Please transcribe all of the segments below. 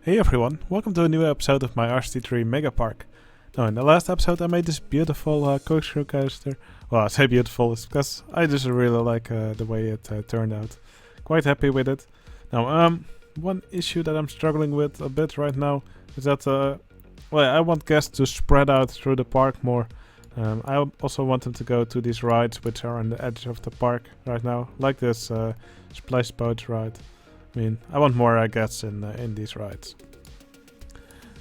Hey everyone, welcome to a new episode of my RCT3 Megapark. Now in the last episode I made this beautiful corkscrew coaster. Well, I say beautiful, it's because I just really like the way it turned out. Quite happy with it. Now one issue that I'm struggling with a bit right now is that I want guests to spread out through the park more. I also want them to go to these rides which are on the edge of the park right now, like this splash boat ride. I mean, I want more guests in these rides.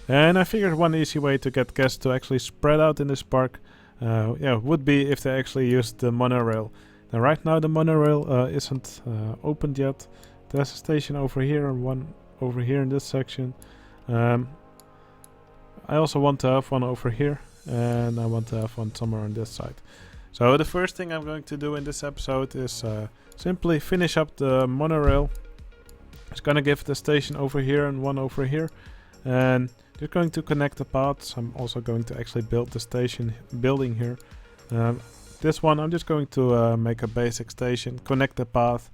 And I figured one easy way to get guests to actually spread out in this park would be if they actually used the monorail. Now right now the monorail isn't opened yet. There's a station over here and one over here in this section. I also want to have one over here, and I want to have one somewhere on this side. So the first thing I'm going to do in this episode is simply finish up the monorail. It's gonna give the station over here and one over here, and just going to connect the paths. I'm also going to actually build the station building here. This one I'm just going to make a basic station, connect the path,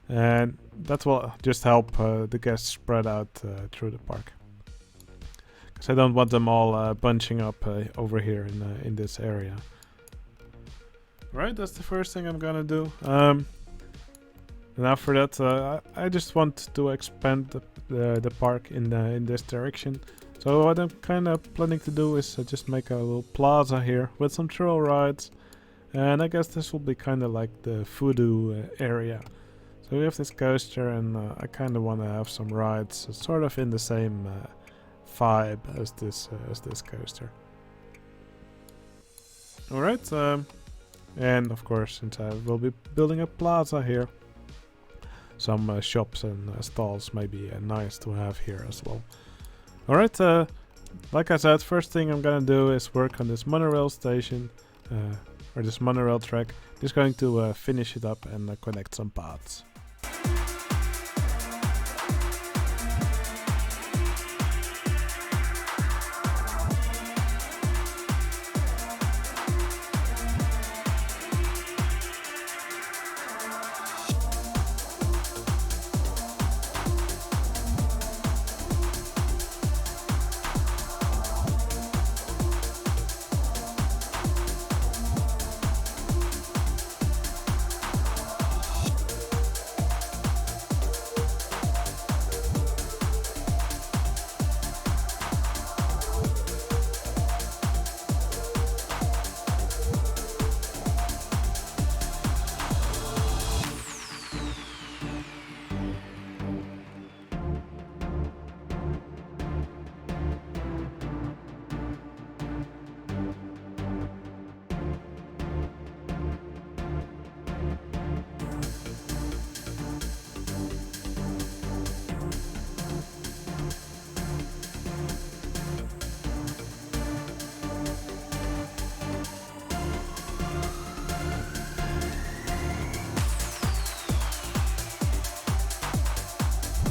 and that will just help the guests spread out through the park. Because I don't want them all bunching up over here in this area. Right, that's the first thing I'm gonna do. And after that, I just want to expand the park in this direction. So what I'm kind of planning to do is just make a little plaza here with some thrill rides. And I guess this will be kind of like the Voodoo area. So we have this coaster, and I kind of want to have some rides sort of in the same vibe as this coaster. Alright, and of course, since I will be building a plaza here, some shops and stalls may be nice to have here as well. Alright, like I said, first thing I'm gonna do is work on this monorail station, or this monorail track. Just going to finish it up and connect some paths.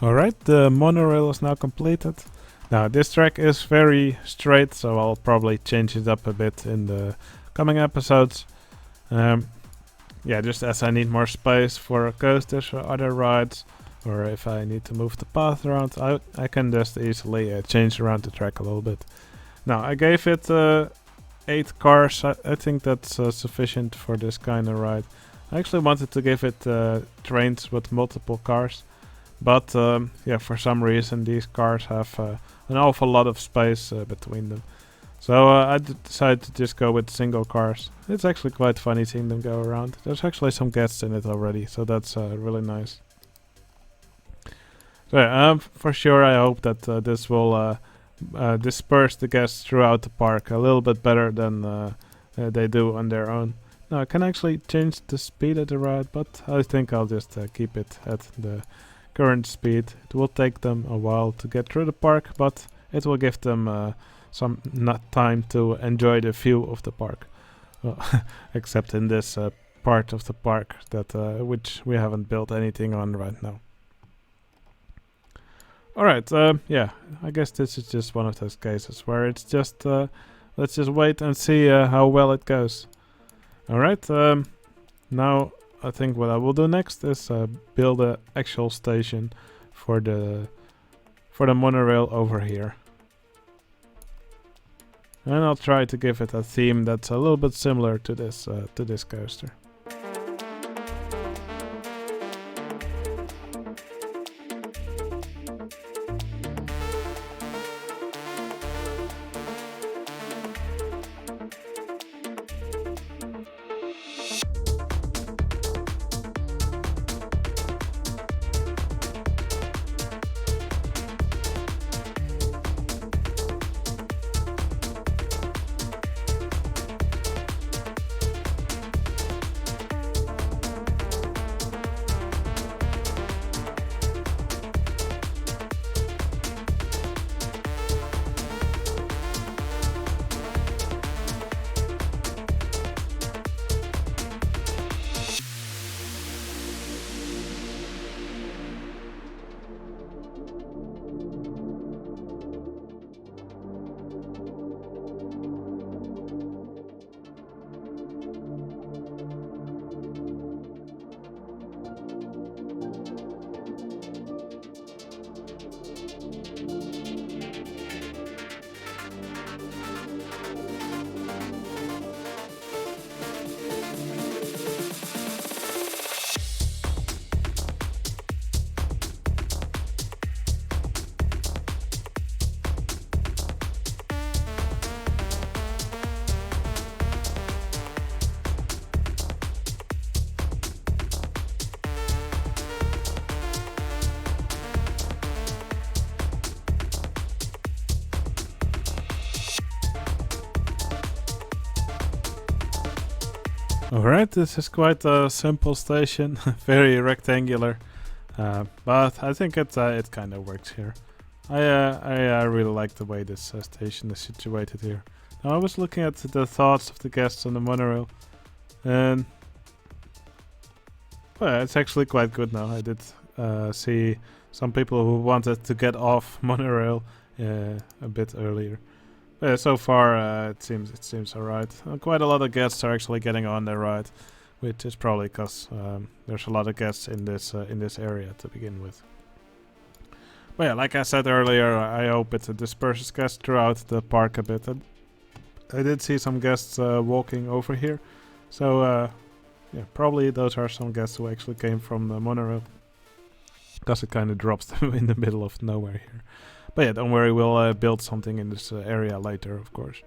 Alright, the monorail is now completed. Now this track is very straight, so I'll probably change it up a bit in the coming episodes. Just as I need more space for coasters or other rides, or if I need to move the path around, I can just easily change around the track a little bit. Now I gave it 8 cars. I think that's sufficient for this kind of ride. I actually wanted to give it trains with multiple cars. But for some reason these cars have an awful lot of space between them. So I decided to just go with single cars. It's actually quite funny seeing them go around. There's actually some guests in it already, so that's really nice. So for sure I hope that this will disperse the guests throughout the park a little bit better than they do on their own. Now I can actually change the speed of the ride, but I think I'll just keep it at the current speed. It will take them a while to get through the park, but it will give them some time to enjoy the view of the park. Except in this part of the park that which we haven't built anything on right now. Alright, I guess this is just one of those cases where it's just let's just wait and see how well it goes. Alright, now I think what I will do next is build an actual station for the for the monorail over here. And I'll try to give it a theme that's a little bit similar to this coaster. Alright, this is quite a simple station, very rectangular, but I think it kind of works here. I really like the way this station is situated here. Now I was looking at the thoughts of the guests on the monorail, and well, it's actually quite good now. I did see some people who wanted to get off monorail a bit earlier. So far, it seems alright. Quite a lot of guests are actually getting on the ride, which is probably because there's a lot of guests in this area to begin with. But yeah, like I said earlier, I hope it disperses guests throughout the park a bit. I did see some guests walking over here, so yeah, probably those are some guests who actually came from the monorail, because it kind of drops them in the middle of nowhere here. But yeah, don't worry, we'll build something in this area later, of course.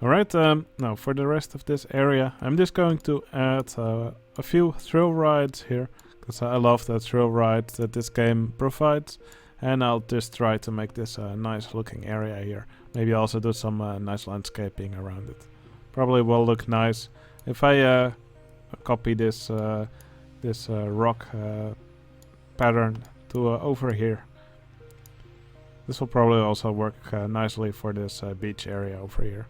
Alright, now for the rest of this area, I'm just going to add a few thrill rides here, because I love the thrill rides that this game provides. And I'll just try to make this a nice looking area here. Maybe also do some nice landscaping around it. Probably will look nice if I copy this rock pattern to over here. This will probably also work nicely for this beach area over here.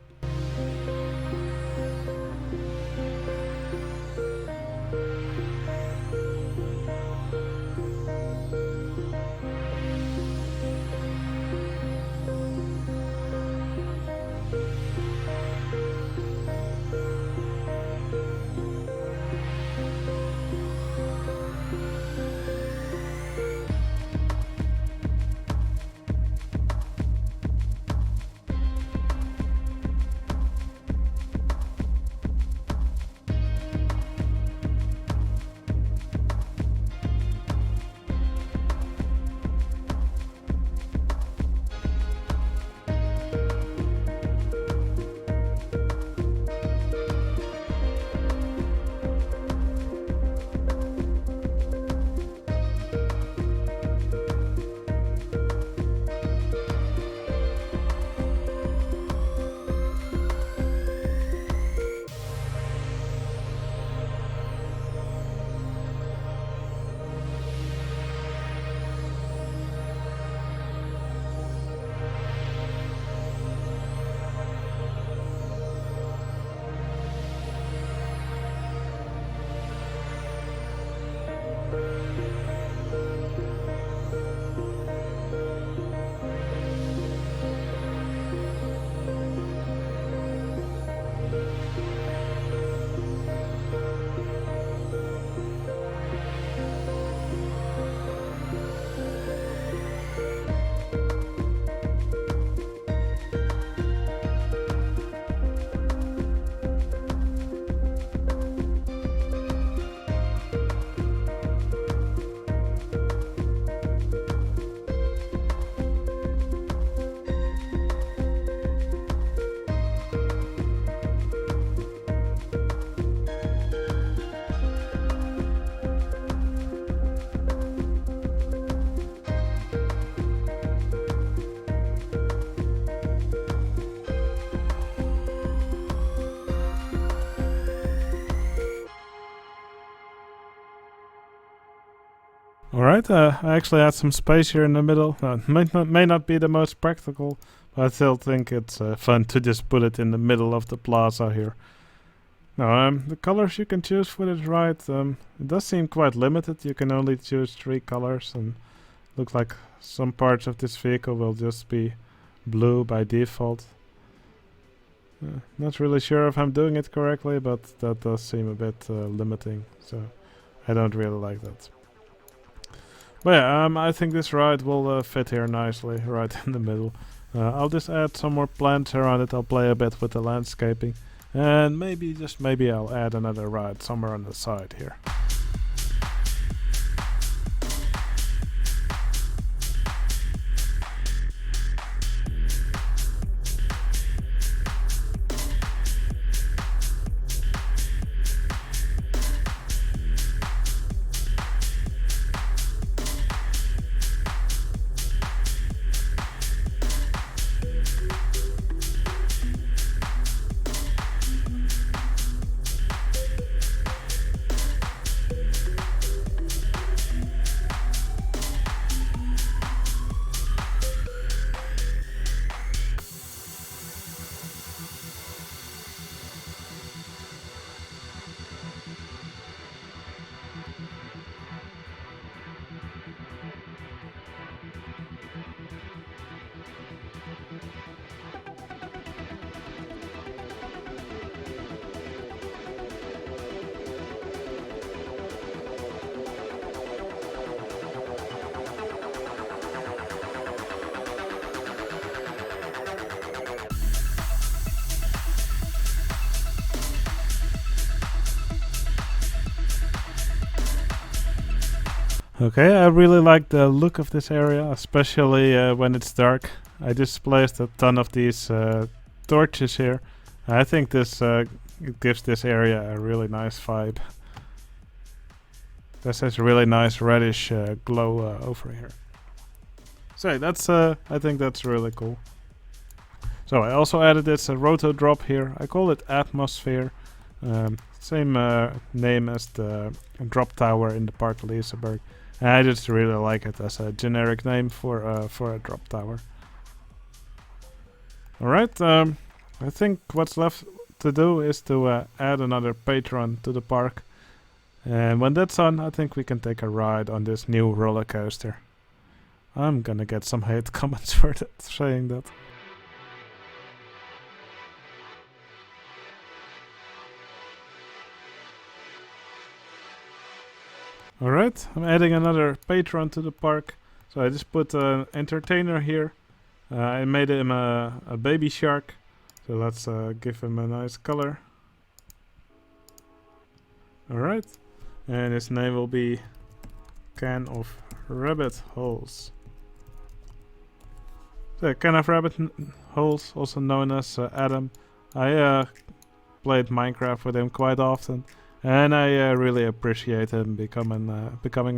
Alright, I actually had some space here in the middle. May not be the most practical, but I still think it's fun to just put it in the middle of the plaza here. Now, the colors you can choose for this ride, it does seem quite limited. You can only choose 3 colors, and looks like some parts of this vehicle will just be blue by default. Not really sure if I'm doing it correctly, but that does seem a bit limiting, so I don't really like that. But yeah, I think this ride will fit here nicely, right in the middle. I'll just add some more plants around it. I'll play a bit with the landscaping. And maybe, just maybe, I'll add another ride somewhere on the side here. Okay, I really like the look of this area, especially when it's dark. I just placed a ton of these torches here. I think this it gives this area a really nice vibe. This has really nice reddish glow over here. So that's I think that's really cool. So I also added this roto drop here. I call it Atmosphere. Same name as the drop tower in the Park Liseberg. I just really like it as a generic name for a drop tower. Alright, I think what's left to do is to add another patron to the park. And when that's on, I think we can take a ride on this new roller coaster. I'm gonna get some hate comments for that, saying that. Alright, I'm adding another patron to the park. So I just put an entertainer here. I made him a baby shark. So let's give him a nice color. Alright, and his name will be Can of Rabbit Holes. So Can of Rabbit Holes, also known as Adam. I played Minecraft with him quite often. And I really appreciate him becoming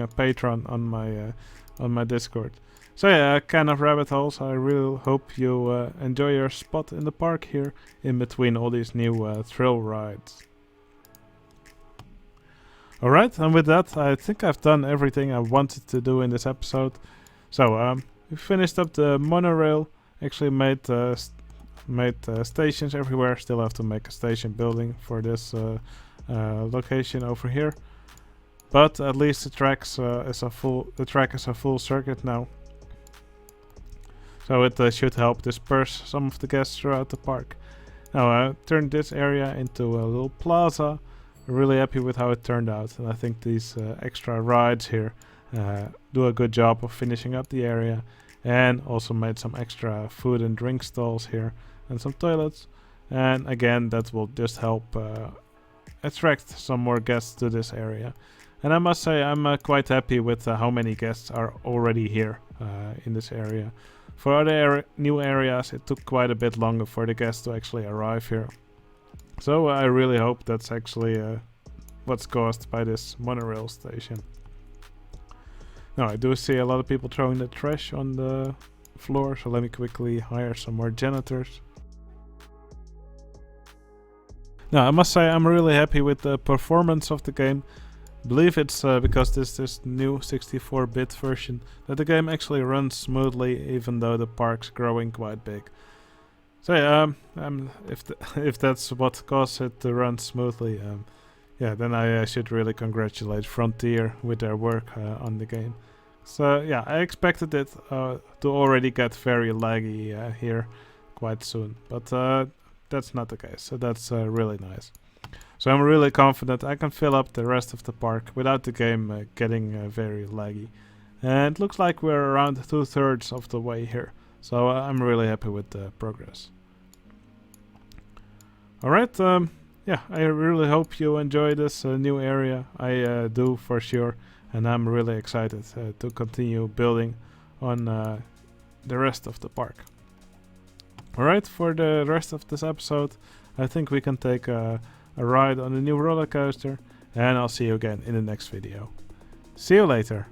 a patron on my Discord. So yeah, Can of Rabbit Holes. I really hope you enjoy your spot in the park here, in between all these new thrill rides. Alright, and with that, I think I've done everything I wanted to do in this episode. So we finished up the monorail. Actually made stations everywhere. Still have to make a station building for this location over here, but at least the track is a full circuit now, so it should help disperse some of the guests throughout the park. Now I turned this area into a little plaza. I'm really happy with how it turned out, and I think these extra rides here do a good job of finishing up the area, and also made some extra food and drink stalls here and some toilets, and again that will just help attract some more guests to this area. And I must say I'm quite happy with how many guests are already here in this area. For other new areas it took quite a bit longer for the guests to actually arrive here. So I really hope that's actually what's caused by this monorail station. Now I do see a lot of people throwing the trash on the floor, so let me quickly hire some more janitors. Now I must say I'm really happy with the performance of the game. believe it's because this new 64-bit version that the game actually runs smoothly, even though the park's growing quite big. So yeah, if that's what caused it to run smoothly, yeah, then I should really congratulate Frontier with their work on the game. So yeah, I expected it to already get very laggy here quite soon, but that's not the case. So that's really nice. So I'm really confident I can fill up the rest of the park without the game getting very laggy. And it looks like we're around 2/3 of the way here. So I'm really happy with the progress. Alright, yeah, I really hope you enjoy this new area. I do for sure. And I'm really excited to continue building on the rest of the park. Alright, for the rest of this episode, I think we can take a ride on the new roller coaster, and I'll see you again in the next video. See you later!